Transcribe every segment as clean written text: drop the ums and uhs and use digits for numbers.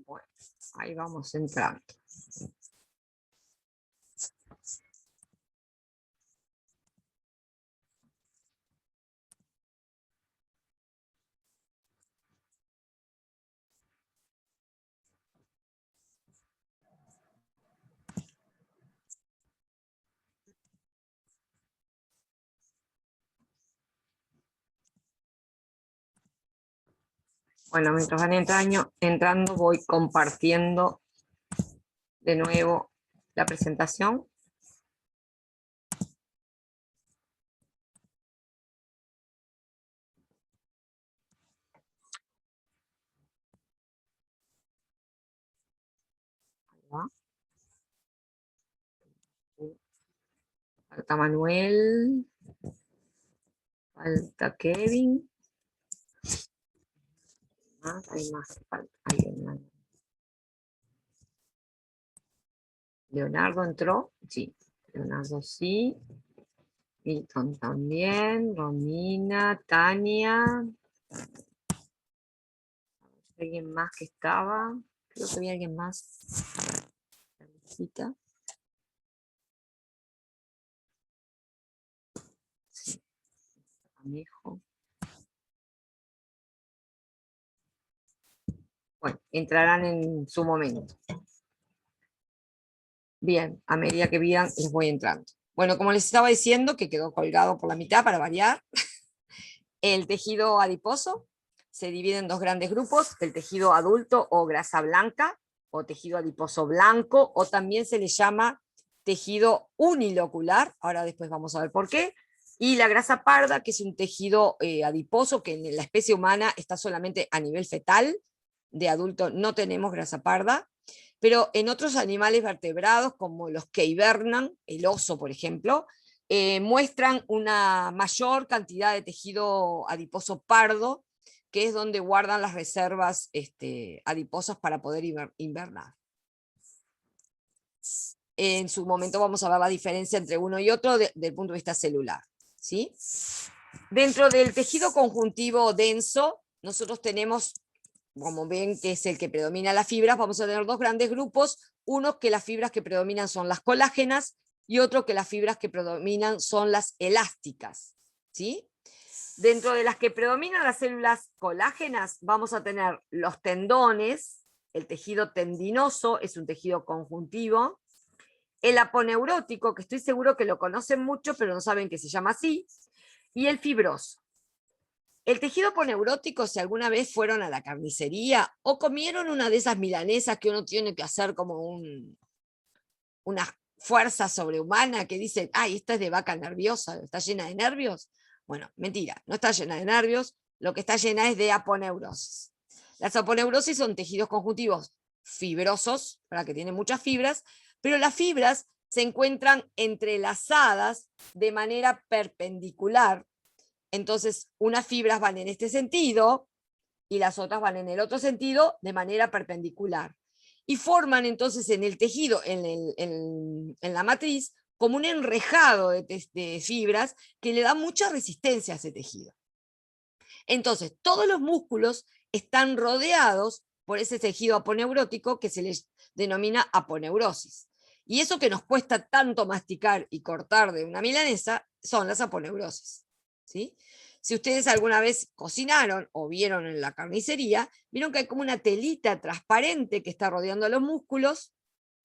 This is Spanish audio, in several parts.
Bueno, ahí vamos entrando. Bueno, mientras van entrando, voy compartiendo de nuevo la presentación. Ahí va. Falta Manuel. Falta Kevin. Hay más. Leonardo entró. Sí. Leonardo sí. Milton también. Romina. Tania. Alguien más que estaba. Creo que había alguien más. La visita. Sí. Anejo. Bueno, entrarán en su momento. Bien, a medida que vean, les voy entrando. Bueno, como les estaba diciendo, que quedó colgado por la mitad para variar, el tejido adiposo se divide en dos grandes grupos, el tejido adulto o grasa blanca, o tejido adiposo blanco, o también se le llama tejido unilocular, ahora después vamos a ver por qué, y la grasa parda, que es un tejido adiposo que en la especie humana está solamente a nivel fetal, de adulto no tenemos grasa parda, pero en otros animales vertebrados, como los que hibernan, el oso, por ejemplo, muestran una mayor cantidad de tejido adiposo pardo, que es donde guardan las reservas adiposas para poder invernar. En su momento vamos a ver la diferencia entre uno y otro desde el punto de vista celular. ¿Sí? Dentro del tejido conjuntivo denso, nosotros tenemos, como ven, que es el que predomina las fibras, vamos a tener dos grandes grupos, uno que las fibras que predominan son las colágenas y otro que las fibras que predominan son las elásticas. ¿Sí? Dentro de las que predominan las células colágenas vamos a tener los tendones, el tejido tendinoso es un tejido conjuntivo, el aponeurótico, que estoy seguro que lo conocen mucho, pero no saben que se llama así, y el fibroso. El tejido aponeurótico, si alguna vez fueron a la carnicería o comieron una de esas milanesas que uno tiene que hacer como una fuerza sobrehumana que dice, ay, esta es de vaca nerviosa, está llena de nervios. Bueno, mentira, no está llena de nervios, lo que está llena es de aponeurosis. Las aponeurosis son tejidos conjuntivos fibrosos, para que tienen muchas fibras, pero las fibras se encuentran entrelazadas de manera perpendicular. Entonces, unas fibras van en este sentido y las otras van en el otro sentido de manera perpendicular. Y forman entonces en el tejido, en la matriz, como un enrejado de fibras que le da mucha resistencia a ese tejido. Entonces, todos los músculos están rodeados por ese tejido aponeurótico que se les denomina aponeurosis. Y eso que nos cuesta tanto masticar y cortar de una milanesa son las aponeurosis. ¿Sí? Si ustedes alguna vez cocinaron o vieron en la carnicería, vieron que hay como una telita transparente que está rodeando a los músculos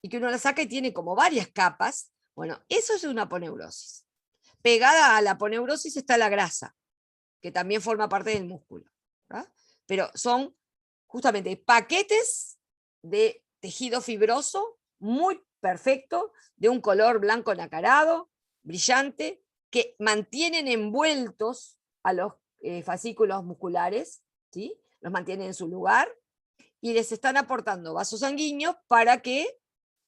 y que uno la saca y tiene como varias capas. Bueno, eso es una aponeurosis. Pegada a la aponeurosis está la grasa, que también forma parte del músculo. ¿verdad? Pero son justamente paquetes de tejido fibroso muy perfecto, de un color blanco nacarado, brillante, que mantienen envueltos a los fascículos musculares, ¿sí? Los mantienen en su lugar y les están aportando vasos sanguíneos para que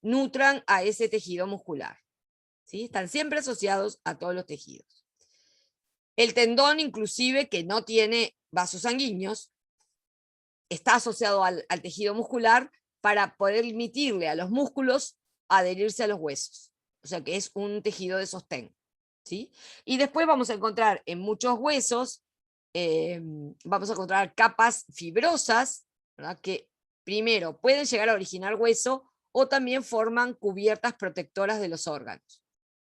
nutran a ese tejido muscular. ¿Sí? Están siempre asociados a todos los tejidos. El tendón, inclusive, que no tiene vasos sanguíneos, está asociado al tejido muscular para poder permitirle a los músculos adherirse a los huesos. O sea que es un tejido de sostén. ¿sí? Y después vamos a encontrar en muchos huesos vamos a encontrar capas fibrosas, ¿verdad? Que primero pueden llegar a originar hueso o también forman cubiertas protectoras de los órganos.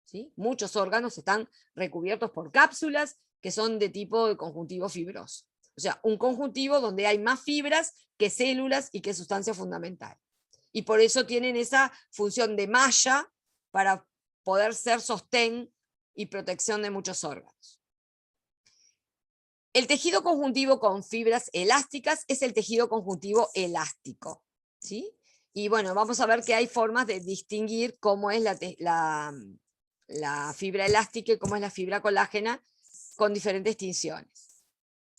¿Sí? Muchos órganos están recubiertos por cápsulas que son de tipo de conjuntivo fibroso. O sea, un conjuntivo donde hay más fibras que células y que sustancia fundamental. Y por eso tienen esa función de malla para poder ser sostén y protección de muchos órganos. El tejido conjuntivo con fibras elásticas es el tejido conjuntivo elástico, ¿sí? Y bueno, vamos a ver que hay formas de distinguir cómo es la fibra elástica y cómo es la fibra colágena con diferentes tinciones.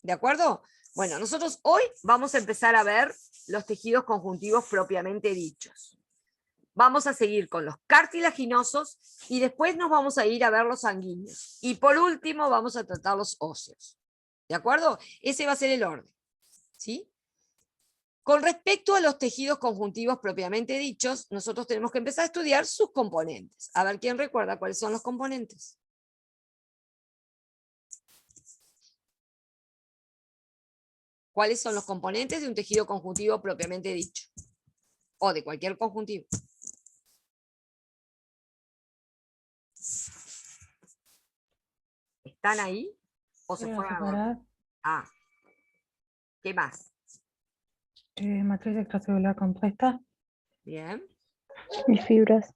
¿De acuerdo? Bueno, nosotros hoy vamos a empezar a ver los tejidos conjuntivos propiamente dichos. Vamos a seguir con los cartilaginosos y después nos vamos a ir a ver los sanguíneos. Y por último vamos a tratar los óseos. ¿De acuerdo? Ese va a ser el orden. ¿Sí? Con respecto a los tejidos conjuntivos propiamente dichos, nosotros tenemos que empezar a estudiar sus componentes. A ver quién recuerda cuáles son los componentes. ¿Cuáles son los componentes de un tejido conjuntivo propiamente dicho? O de cualquier conjuntivo. ¿Están ahí? ¿O se fueron a dormir? Ah. ¿Qué más? Matriz extracelular compuesta. Bien. Y fibras.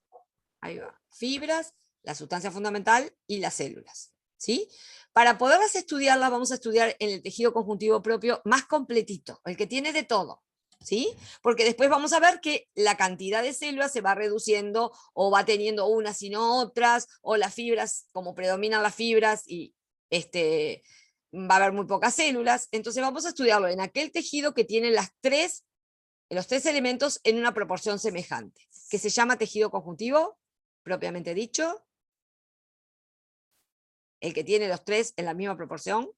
Ahí va. Fibras, la sustancia fundamental y las células. ¿Sí? Para poderlas estudiarlas, vamos a estudiar en el tejido conjuntivo propio más completito, el que tiene de todo. ¿Sí? Porque después vamos a ver que la cantidad de células se va reduciendo o va teniendo unas y no otras, o las fibras, como predominan las fibras y va a haber muy pocas células. Entonces vamos a estudiarlo en aquel tejido que tiene los tres elementos en una proporción semejante, que se llama tejido conjuntivo, propiamente dicho. El que tiene los tres en la misma proporción.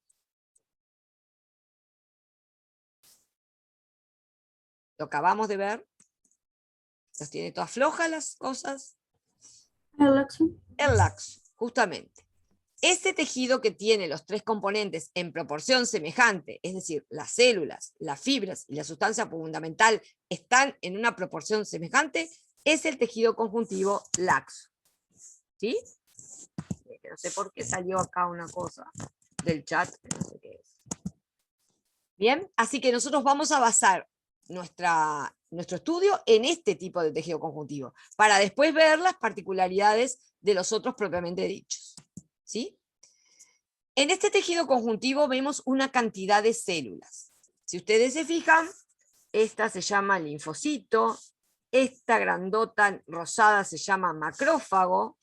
Lo acabamos de ver. Los tiene todas flojas las cosas. El laxo. El laxo, justamente. Ese tejido que tiene los tres componentes en proporción semejante, es decir, las células, las fibras y la sustancia fundamental están en una proporción semejante, es el tejido conjuntivo laxo. ¿Sí? No sé por qué salió acá una cosa del chat, no sé qué es. Bien, así que nosotros vamos a basar nuestro estudio en este tipo de tejido conjuntivo, para después ver las particularidades de los otros propiamente dichos. ¿Sí? En este tejido conjuntivo vemos una cantidad de células. Si ustedes se fijan, esta se llama linfocito, esta grandota rosada se llama macrófago,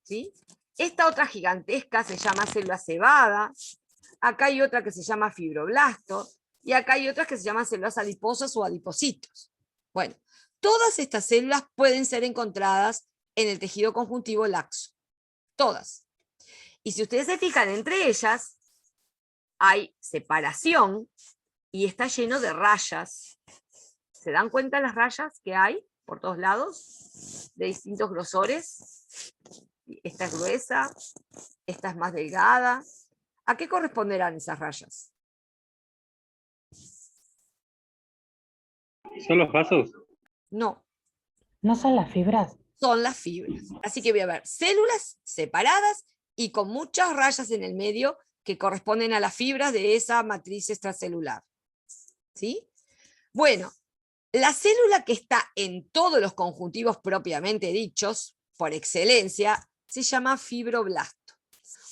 ¿sí? Esta otra gigantesca se llama célula cebada, acá hay otra que se llama fibroblasto, y acá hay otras que se llaman células adiposas o adipocitos. Bueno, todas estas células pueden ser encontradas en el tejido conjuntivo laxo. Todas. Y si ustedes se fijan, entre ellas hay separación y está lleno de rayas. ¿Se dan cuenta las rayas que hay por todos lados? De distintos grosores. Esta es gruesa, esta es más delgada. ¿A qué corresponderán esas rayas? ¿Son los vasos? No. ¿No son las fibras? Son las fibras. Así que voy a ver células separadas y con muchas rayas en el medio que corresponden a las fibras de esa matriz extracelular. ¿Sí? Bueno, la célula que está en todos los conjuntivos propiamente dichos, por excelencia, se llama fibroblasto.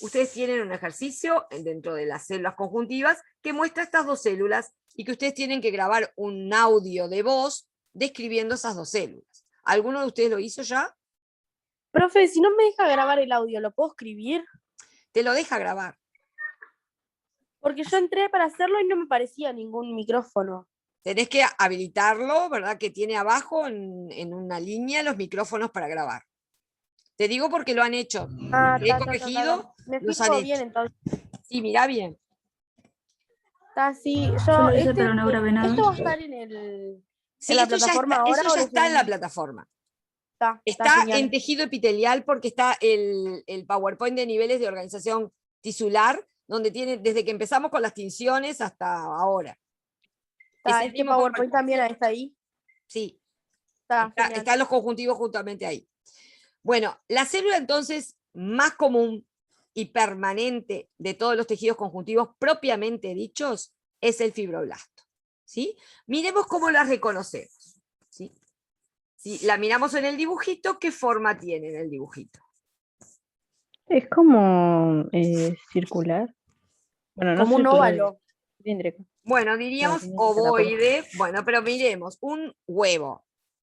Ustedes tienen un ejercicio dentro de las células conjuntivas que muestra estas dos células y que ustedes tienen que grabar un audio de voz describiendo esas dos células. ¿Alguno de ustedes lo hizo ya? Profe, si no me deja grabar el audio, ¿lo puedo escribir? Te lo deja grabar. Porque yo entré para hacerlo y no me parecía ningún micrófono. Tenés que habilitarlo, ¿verdad? Que tiene abajo en una línea los micrófonos para grabar. Te digo porque lo han hecho. He corregido. Me los fijo han bien hecho. entonces. Sí, mirá bien. Está así. Yo lo hice, pero no grabé nada. ¿Esto va a estar en Sí, la esto ya plataforma está, ahora? eso ya está en la plataforma. Está genial. en tejido epitelial porque está el PowerPoint de niveles de organización tisular, donde tiene, desde que empezamos con las tinciones hasta ahora. Es el Este mismo PowerPoint PowerPoint. también está ahí. Sí, Está genial. están los conjuntivos justamente ahí. Bueno, la célula entonces más común y permanente de todos los tejidos conjuntivos propiamente dichos es el fibroblasto. ¿Sí? Miremos cómo la reconocemos. ¿Sí? Si la miramos en el dibujito, ¿qué forma tiene en el dibujito? Es como circular. Bueno, no Como un circular, óvalo. cilíndrico. Bueno, diríamos tiene que ser la forma. ovoide. Bueno, pero miremos, un huevo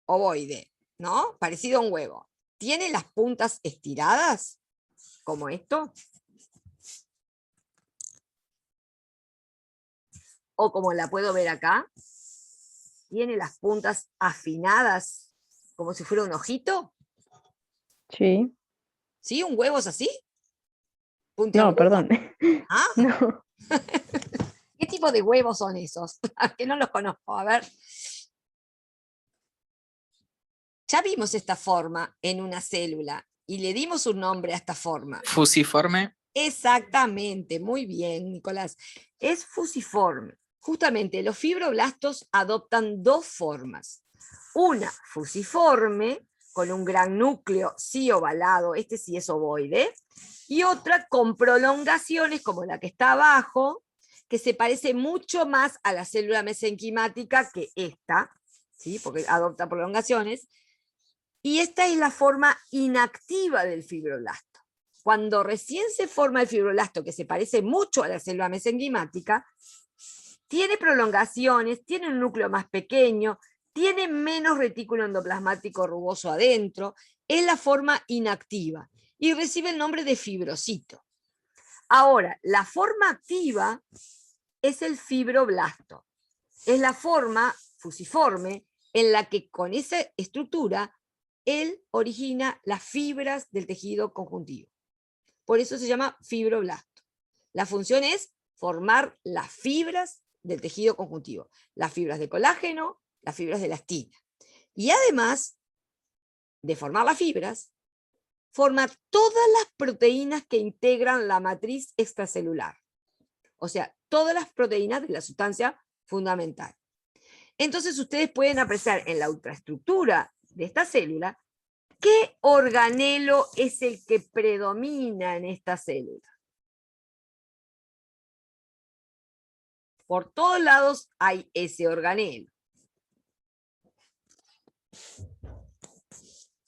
ovoide, ¿no? Parecido a un huevo. ¿Tiene las puntas estiradas? Como esto. O como la puedo ver acá. ¿Tiene las puntas afinadas como si fuera un ojito? Sí. ¿Sí? ¿Un huevo es así? No, ¿Puntiagudo? perdón. Ah, No. ¿qué tipo de huevos son esos? Que no los conozco. A ver. Ya vimos esta forma en una célula y le dimos un nombre a esta forma. Fusiforme. Exactamente, muy bien, Nicolás. Es fusiforme. Justamente los fibroblastos adoptan dos formas. Una fusiforme, con un gran núcleo, sí ovalado, este sí es ovoide, y otra con prolongaciones, como la que está abajo, que se parece mucho más a la célula mesenquimática que esta, ¿sí? Porque adopta prolongaciones, y esta es la forma inactiva del fibroblasto. Cuando recién se forma el fibroblasto, que se parece mucho a la célula mesenquimática, tiene prolongaciones, tiene un núcleo más pequeño, tiene menos retículo endoplasmático rugoso adentro, es la forma inactiva y recibe el nombre de fibrocito. Ahora, la forma activa es el fibroblasto. Es la forma fusiforme en la que con esa estructura él origina las fibras del tejido conjuntivo. Por eso se llama fibroblasto. La función es formar las fibras del tejido conjuntivo, las fibras de colágeno, las fibras de elastina. Y además de formar las fibras, forma todas las proteínas que integran la matriz extracelular. O sea, todas las proteínas de la sustancia fundamental. Entonces ustedes pueden apreciar en la ultraestructura de esta célula qué organelo es el que predomina en esta célula. Por todos lados hay ese organelo.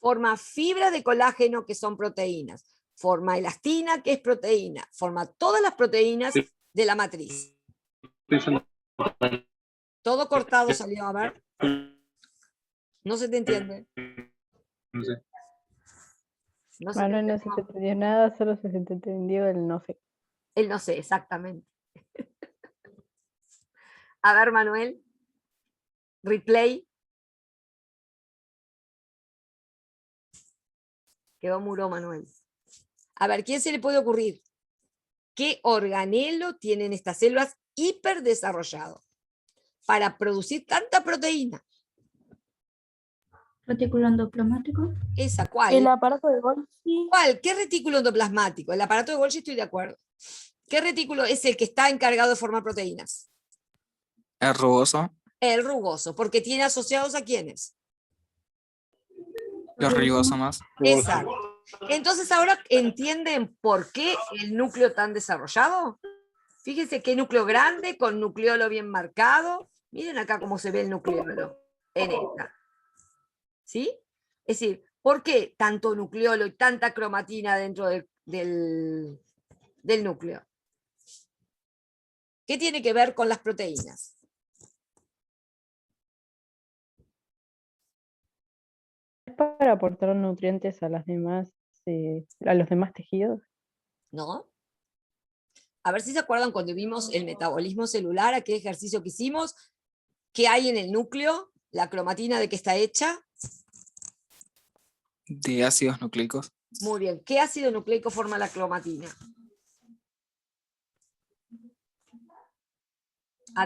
Forma fibras de colágeno que son proteínas. Forma elastina que es proteína. Forma todas las proteínas de la matriz. Todo cortado salió, a ver. No se te entiende. No sé. No se te Manuel, no se te entendió nada, solo se te entendió el no sé. Él no sé, exactamente. A ver, Manuel. Replay. Quedó muro, Manuel. A ver, ¿quién se le puede ocurrir? ¿Qué organelo tienen estas células hiperdesarrollado para producir tanta proteína? Retículo endoplasmático. ¿Esa cuál? El aparato de Golgi. ¿Cuál? ¿Qué retículo endoplasmático? El aparato de Golgi estoy de acuerdo. ¿Qué retículo es el que está encargado de formar proteínas? El rugoso. El rugoso, porque tiene asociados ¿a quiénes? Los rugosos más. Exacto. Entonces ahora entienden por qué el núcleo tan desarrollado. Fíjense qué núcleo grande con nucleolo bien marcado. Miren acá cómo se ve el nucleolo en esta. ¿Sí? Es decir, ¿por qué tanto nucleolo y tanta cromatina dentro del núcleo? ¿Qué tiene que ver con las proteínas? ¿Es para aportar nutrientes a a los demás tejidos? ¿No? A ver si se acuerdan cuando vimos el metabolismo celular, aquel ejercicio que hicimos, ¿qué hay en el núcleo? ¿La cromatina de qué está hecha? De ácidos nucleicos. Muy bien. ¿Qué ácido nucleico forma la cromatina?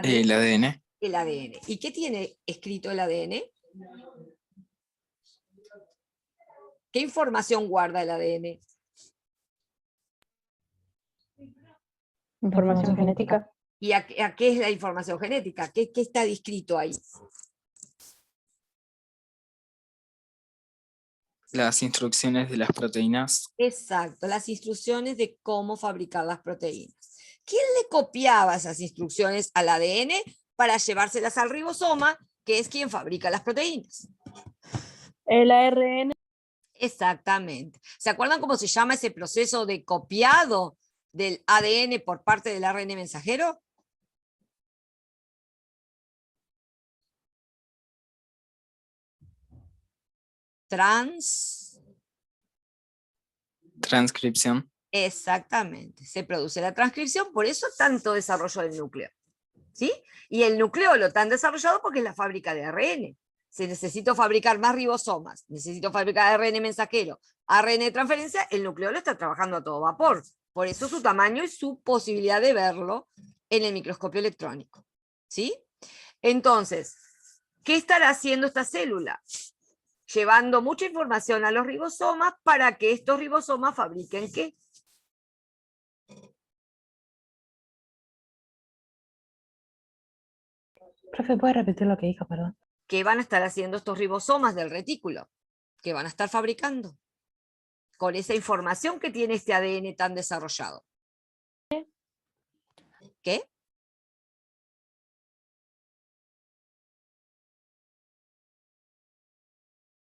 El ADN. El ADN. ¿Y qué tiene escrito el ADN? ¿Qué información guarda el ADN? Información genética. ¿Y a qué es la información genética? ¿Qué está descrito ahí? Las instrucciones de las proteínas. Exacto, las instrucciones de cómo fabricar las proteínas. ¿Quién le copiaba esas instrucciones al ADN para llevárselas al ribosoma, que es quien fabrica las proteínas? El ARN. Exactamente. ¿Se acuerdan cómo se llama ese proceso de copiado del ADN por parte del ARN mensajero? Transcripción. Exactamente. Se produce la transcripción, por eso tanto desarrollo del núcleo. ¿Sí? Y el nucleolo tan desarrollado porque es la fábrica de ARN. Si necesito fabricar más ribosomas, necesito fabricar ARN mensajero, ARN de transferencia, el nucleolo está trabajando a todo vapor. Por eso su tamaño y su posibilidad de verlo en el microscopio electrónico. ¿Sí? Entonces, ¿qué estará haciendo esta célula? Llevando mucha información a los ribosomas para que estos ribosomas fabriquen ¿qué? Profe, ¿puede repetir lo que dijo, perdón? ¿Qué van a estar haciendo estos ribosomas del retículo? ¿Qué van a estar fabricando? Con esa información que tiene este ADN tan desarrollado. ¿Qué?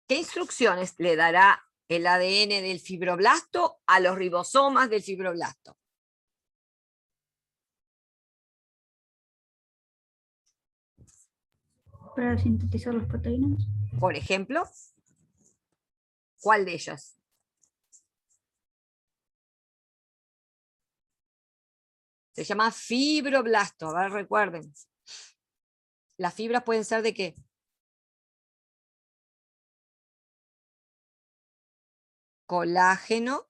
¿Qué instrucciones le dará el ADN del fibroblasto a los ribosomas del fibroblasto? Para sintetizar las proteínas. Por ejemplo, ¿cuál de ellas? Se llama fibroblasto. A ver, recuerden. Las fibras pueden ser ¿de qué? Colágeno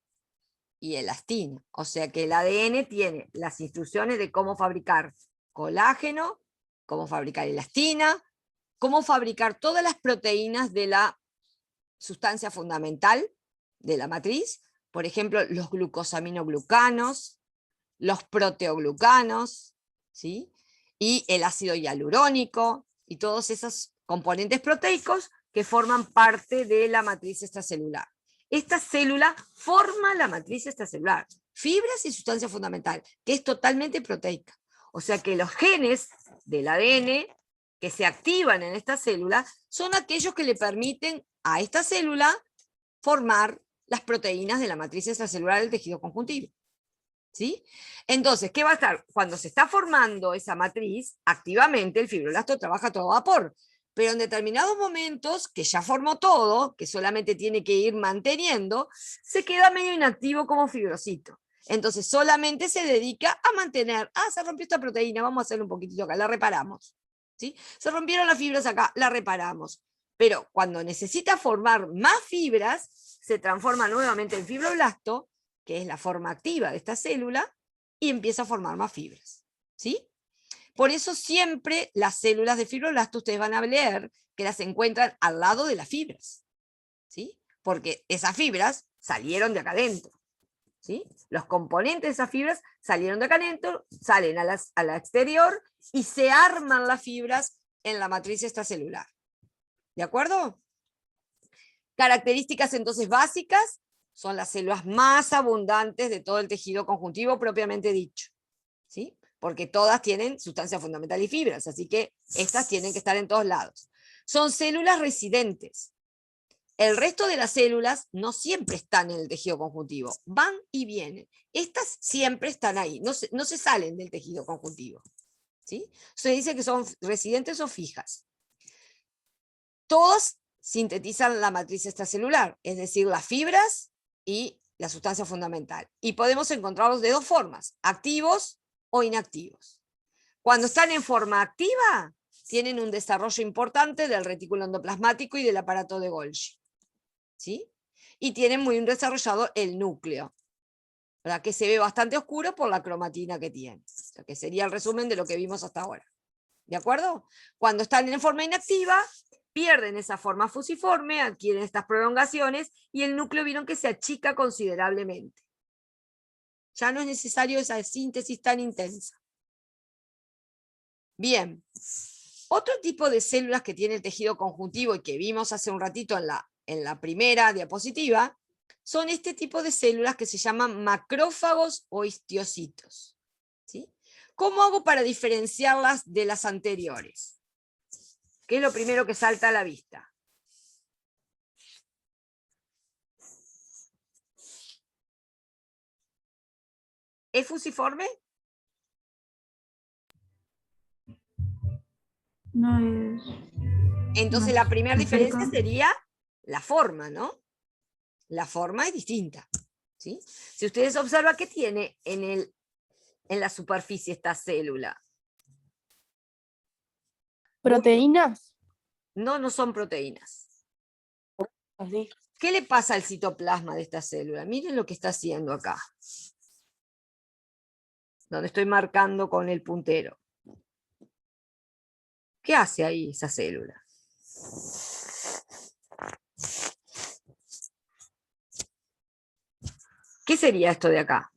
y elastina. O sea que el ADN tiene las instrucciones de cómo fabricar colágeno, cómo fabricar elastina, cómo fabricar todas las proteínas de la sustancia fundamental de la matriz, por ejemplo, los glucosaminoglucanos, los proteoglucanos, ¿sí? Y el ácido hialurónico, y todos esos componentes proteicos que forman parte de la matriz extracelular. Esta célula forma la matriz extracelular, fibras y sustancia fundamental, que es totalmente proteica. O sea que los genes del ADN que se activan en esta célula son aquellos que le permiten a esta célula formar las proteínas de la matriz extracelular del tejido conjuntivo. ¿Sí? Entonces, ¿qué va a estar? Cuando se está formando esa matriz, activamente el fibroblasto trabaja a todo vapor, pero en determinados momentos, que ya formó todo, que solamente tiene que ir manteniendo, se queda medio inactivo como fibrocito. Entonces solamente se dedica a mantener, se rompió esta proteína, vamos a hacer un poquitito acá, la reparamos. ¿Sí? Se rompieron las fibras acá, la reparamos. Pero cuando necesita formar más fibras, se transforma nuevamente en fibroblasto, que es la forma activa de esta célula, y empieza a formar más fibras. ¿Sí? Por eso siempre las células de fibroblasto ustedes van a leer que las encuentran al lado de las fibras. ¿Sí? Porque esas fibras salieron de acá adentro. ¿Sí? Los componentes de esas fibras salieron de acá adentro, salen a la exterior y se arman las fibras en la matriz extracelular. ¿De acuerdo? Características entonces básicas son las células más abundantes de todo el tejido conjuntivo propiamente dicho. ¿Sí? Porque todas tienen sustancia fundamental y fibras, así que estas tienen que estar en todos lados. Son células residentes. El resto de las células no siempre están en el tejido conjuntivo, van y vienen. Estas siempre están ahí, no se salen del tejido conjuntivo. ¿Sí? Se dice que son residentes o fijas. Todos sintetizan la matriz extracelular, es decir, las fibras y la sustancia fundamental. Y podemos encontrarlos de dos formas, activos o inactivos. Cuando están en forma activa, tienen un desarrollo importante del retículo endoplasmático y del aparato de Golgi. ¿Sí? Y tienen muy bien desarrollado el núcleo, ¿verdad? Que se ve bastante oscuro por la cromatina que tiene. O sea, que sería el resumen de lo que vimos hasta ahora. ¿De acuerdo? Cuando están en forma inactiva, pierden esa forma fusiforme, adquieren estas prolongaciones y el núcleo vieron que se achica considerablemente. Ya no es necesario esa síntesis tan intensa. Bien. Otro tipo de células que tiene el tejido conjuntivo y que vimos hace un ratito en la primera diapositiva, son este tipo de células que se llaman macrófagos o histiocitos. ¿Sí? ¿Cómo hago para diferenciarlas de las anteriores? ¿Qué es lo primero que salta a la vista? ¿Es fusiforme? No es. Entonces Más la primera diferencia esférica. sería la forma, ¿no? La forma es distinta. ¿Sí? Si ustedes observan, ¿qué tiene en la superficie esta célula? ¿Proteínas? No, no son proteínas. Así. ¿Qué le pasa al citoplasma de esta célula? Miren lo que está haciendo acá. Donde estoy marcando con el puntero. ¿Qué hace ahí esa célula? ¿Qué sería esto de acá?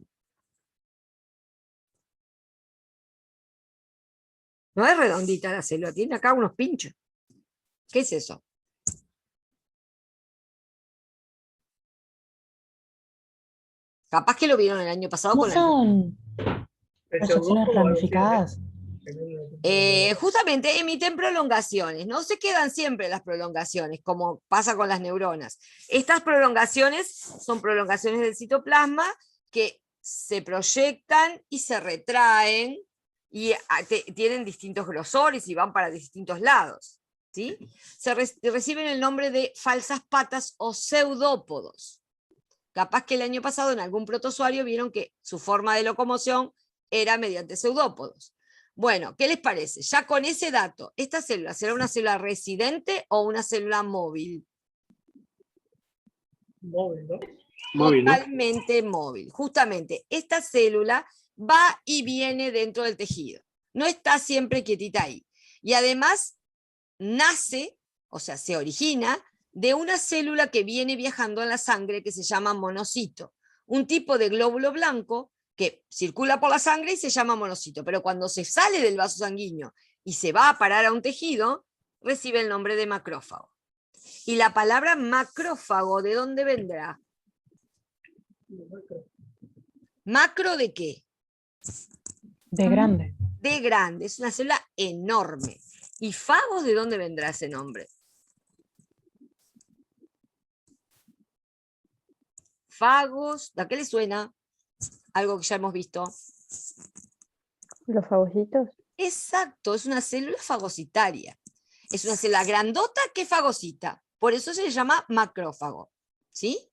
No es redondita la célula, tiene acá unos pinchos. ¿Qué es eso? Capaz que lo vieron el año pasado ¿No con la... son proyecciones ramificadas? Justamente emiten prolongaciones, no se quedan siempre las prolongaciones, como pasa con las neuronas. Estas prolongaciones son prolongaciones del citoplasma que se proyectan y se retraen y tienen distintos grosores y van para distintos lados. ¿Sí? Reciben el nombre de falsas patas o pseudópodos. Capaz que el año pasado en algún protozoario vieron que su forma de locomoción era mediante pseudópodos. Bueno, ¿qué les parece? Ya con ese dato, ¿esta célula será una célula residente o una célula móvil? Móvil, ¿no? Totalmente móvil. Justamente, esta célula va y viene dentro del tejido. No está siempre quietita ahí. Y además, nace, o sea, se origina de una célula que viene viajando en la sangre que se llama monocito. Un tipo de glóbulo blanco que circula por la sangre y se llama monocito, pero cuando se sale del vaso sanguíneo y se va a parar a un tejido, recibe el nombre de macrófago. Y la palabra macrófago, ¿de dónde vendrá? ¿Macro de qué? De grande. De grande, es una célula enorme. ¿Y fagos de dónde vendrá ese nombre? Fagos, ¿a qué le suena? Algo que ya hemos visto. Los fagocitos. Exacto, es una célula fagocitaria. Es una célula grandota que fagocita. Por eso se le llama macrófago. ¿Sí?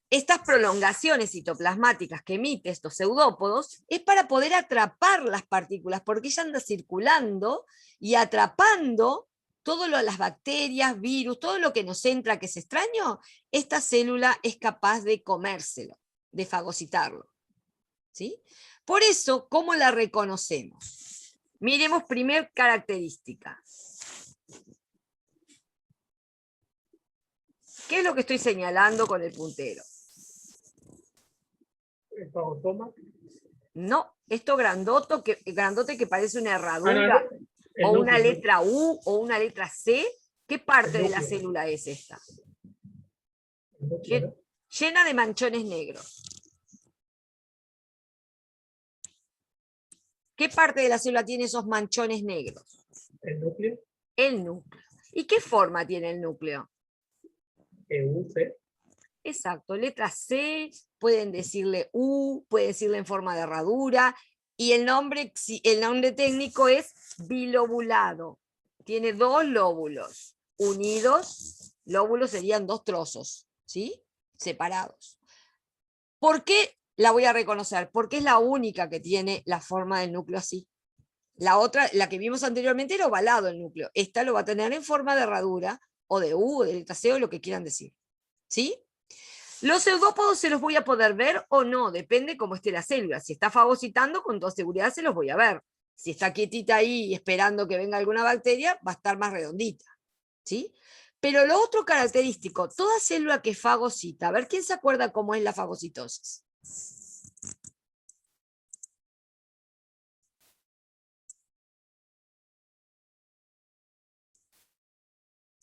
Estas prolongaciones citoplasmáticas que emite estos pseudópodos es para poder atrapar las partículas, porque ella anda circulando y atrapando todo lo de las bacterias, virus, todo lo que nos entra que es extraño, esta célula es capaz de comérselo, de fagocitarlo. ¿Sí? Por eso, ¿cómo la reconocemos? Miremos primer característica. ¿Qué es lo que estoy señalando con el puntero? El fagosoma. No, esto grandote que parece una Ah, herradura, no, el o una núcleo. letra U, o una letra C. ¿Qué parte El de la núcleo. célula es esta? El núcleo, ¿no? Llena de manchones negros. ¿Qué parte de la célula tiene esos manchones negros? El núcleo. El núcleo. ¿Y qué forma tiene el núcleo? EUC. Exacto, letra C, pueden decirle U, pueden decirle en forma de herradura, y el nombre técnico es bilobulado. Tiene dos lóbulos unidos, lóbulos serían dos trozos, ¿sí? Separados. ¿Por qué la voy a reconocer? Porque es la única que tiene la forma del núcleo así. La otra, la que vimos anteriormente, era ovalado el núcleo. Esta lo va a tener en forma de herradura, o de U, o de letra C, o lo que quieran decir. ¿Sí? Los pseudópodos se los voy a poder ver o no, depende cómo esté la célula. Si está fagocitando, con toda seguridad se los voy a ver. Si está quietita ahí esperando que venga alguna bacteria, va a estar más redondita. ¿Sí? Pero lo otro característico, toda célula que fagocita, a ver quién se acuerda cómo es la fagocitosis.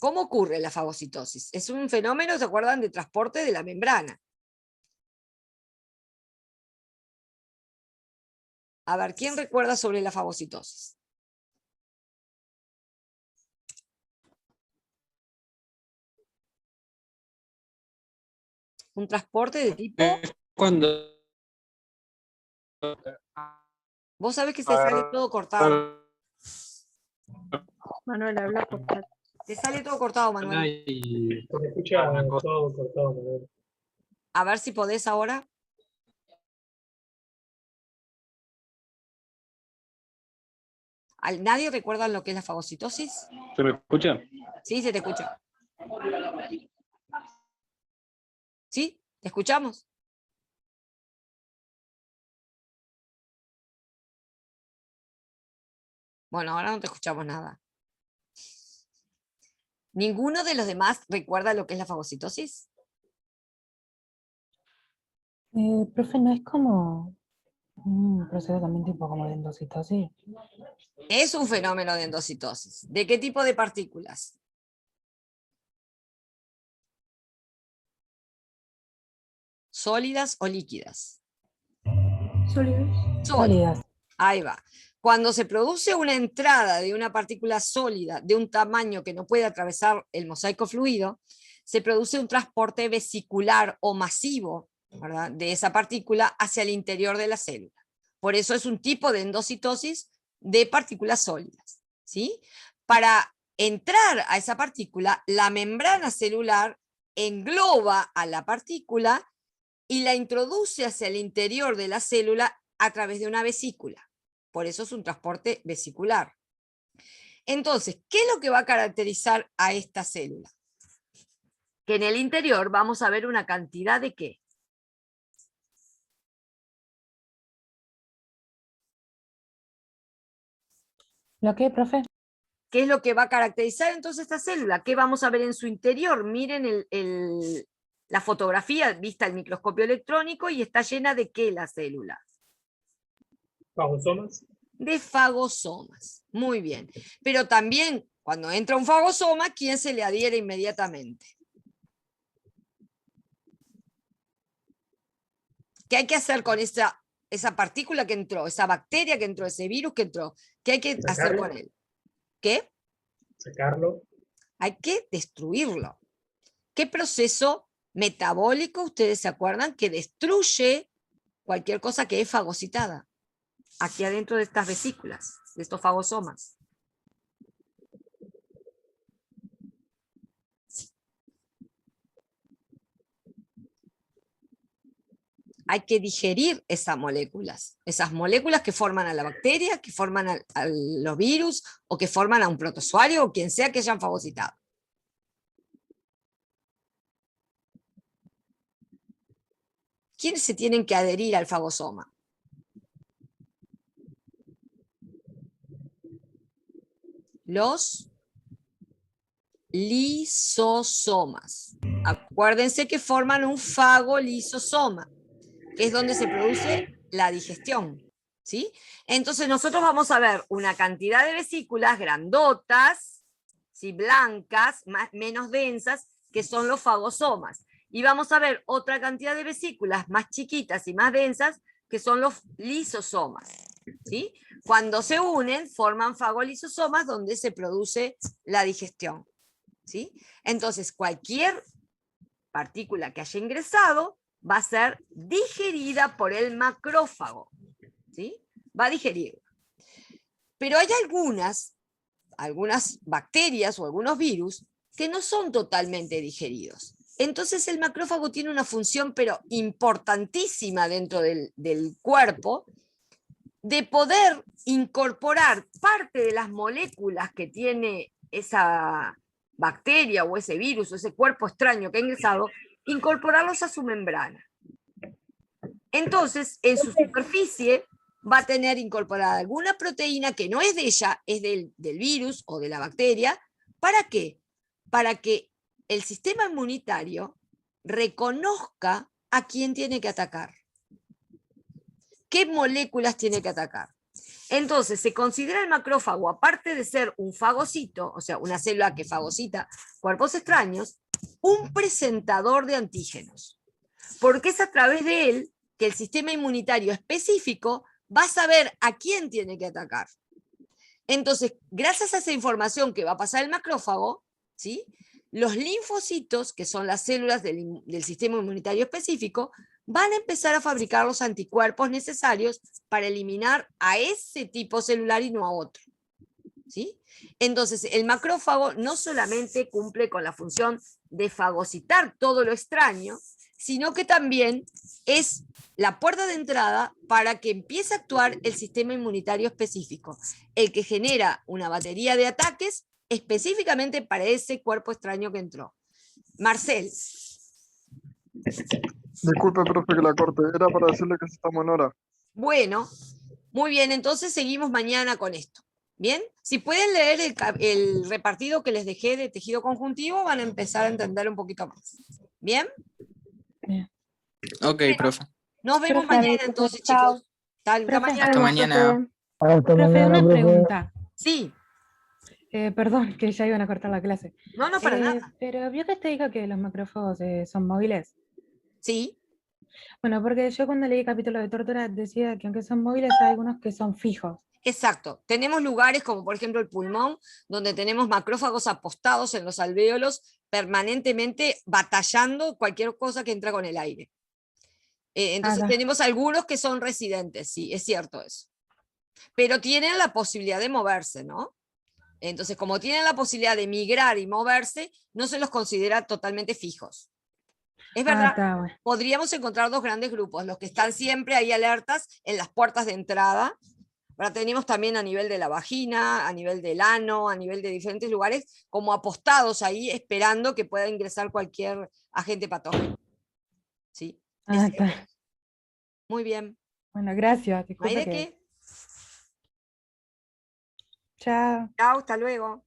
¿Cómo ocurre la fagocitosis? Es un fenómeno, ¿se acuerdan?, de transporte de la membrana. A ver, ¿quién recuerda sobre la fagocitosis? ¿Un transporte de tipo? Cuando Vos sabés que se sale todo cortado. Manuel, habla por chat. Te sale todo cortado, Manuel. Se escucha todo cortado, Manuel. A ver si podés ahora. ¿Nadie recuerda lo que es la fagocitosis? ¿Se me escucha? Sí, se te escucha. ¿Sí? ¿Te escuchamos? Bueno, ahora no te escuchamos nada. ¿Ninguno de los demás recuerda lo que es la fagocitosis? Profe, ¿no es como un proceso también tipo como de endocitosis? Es un fenómeno de endocitosis. ¿De qué tipo de partículas? ¿Sólidas o líquidas? Sólidos. Sólidas. Ahí va. Cuando se produce una entrada de una partícula sólida de un tamaño que no puede atravesar el mosaico fluido, se produce un transporte vesicular o masivo, ¿verdad?, de esa partícula hacia el interior de la célula. Por eso es un tipo de endocitosis de partículas sólidas, ¿sí? Para entrar a esa partícula, la membrana celular engloba a la partícula y la introduce hacia el interior de la célula a través de una vesícula. Por eso es un transporte vesicular. Entonces, ¿qué es lo que va a caracterizar a esta célula? Que en el interior vamos a ver una cantidad de ¿qué? ¿Lo qué, profe? ¿Qué es lo que va a caracterizar entonces esta célula? ¿Qué vamos a ver en su interior? Miren la fotografía vista al microscopio electrónico y está llena de ¿qué la célula? ¿Fagosomas? De fagosomas. Muy bien. Pero también, cuando entra un fagosoma, ¿quién se le adhiere inmediatamente? ¿Qué hay que hacer con esa partícula que entró, esa bacteria que entró, ese virus que entró? ¿Qué hay que hacer con él? ¿Qué? Sacarlo. Hay que destruirlo. ¿Qué proceso metabólico ustedes se acuerdan que destruye cualquier cosa que es fagocitada? Aquí adentro de estas vesículas, de estos fagosomas. Hay que digerir esas moléculas que forman a la bacteria, que forman a los virus, o que forman a un protozoario, o quien sea que hayan fagocitado. ¿Quiénes se tienen que adherir al fagosoma? Los lisosomas. Acuérdense que forman un fagolisosoma, que es donde se produce la digestión, ¿sí? Entonces nosotros vamos a ver una cantidad de vesículas grandotas, ¿sí?, blancas, menos densas, que son los fagosomas. Y vamos a ver otra cantidad de vesículas más chiquitas y más densas, que son los lisosomas, ¿sí? Cuando se unen, forman fagolisosomas donde se produce la digestión, ¿sí? Entonces, cualquier partícula que haya ingresado va a ser digerida por el macrófago, ¿sí? Va a digerir. Pero hay algunas bacterias o algunos virus que no son totalmente digeridos. Entonces el macrófago tiene una función pero importantísima dentro del cuerpo, de poder incorporar parte de las moléculas que tiene esa bacteria o ese virus o ese cuerpo extraño que ha ingresado, incorporarlos a su membrana. Entonces, en su superficie va a tener incorporada alguna proteína que no es de ella, es del virus o de la bacteria. ¿Para qué? Para que el sistema inmunitario reconozca a quién tiene que atacar. ¿Qué moléculas tiene que atacar? Entonces, se considera el macrófago, aparte de ser un fagocito, o sea, una célula que fagocita cuerpos extraños, un presentador de antígenos. Porque es a través de él que el sistema inmunitario específico va a saber a quién tiene que atacar. Entonces, gracias a esa información que va a pasar el macrófago, ¿sí?, los linfocitos, que son las células del sistema inmunitario específico, van a empezar a fabricar los anticuerpos necesarios para eliminar a ese tipo celular y no a otro. ¿Sí? Entonces, el macrófago no solamente cumple con la función de fagocitar todo lo extraño, sino que también es la puerta de entrada para que empiece a actuar el sistema inmunitario específico, el que genera una batería de ataques específicamente para ese cuerpo extraño que entró. Marcel. Disculpe, profe, que la corte. Era para decirle que estamos en hora. Bueno, muy bien, entonces seguimos mañana con esto. ¿Bien? Si pueden leer el repartido que les dejé de tejido conjuntivo, van a empezar a entender un poquito más. ¿Bien? Bien. Ok, profe. Nos vemos Profe, mañana entonces, chao. chicos. Hasta Profe, mañana. Hasta mañana. Profe, una pregunta. Sí, Perdón, que ya iban a cortar la clase. no, no, para nada. Pero vio que te dijo que los macrófagos son móviles. Sí, Bueno, porque yo cuando leí el capítulo de Tortura decía que aunque son móviles hay algunos que son fijos. exacto. Tenemos lugares como por ejemplo el pulmón, donde tenemos macrófagos apostados en los alvéolos, permanentemente batallando cualquier cosa que entra con el aire. Entonces ya. tenemos algunos que son residentes, sí, es cierto eso. Pero tienen la posibilidad de moverse, ¿no? Entonces, como tienen la posibilidad de migrar y moverse, no se los considera totalmente fijos. Es verdad, Está bueno. podríamos encontrar dos grandes grupos, los que están siempre ahí alertas en las puertas de entrada. Ahora tenemos también a nivel de la vagina, a nivel del ano, a nivel de diferentes lugares, como apostados ahí esperando que pueda ingresar cualquier agente patógeno. ¿Sí? Está. Muy bien. Bueno, gracias. ¿No hay Disculpe de que... qué? Chao. Chao, hasta luego.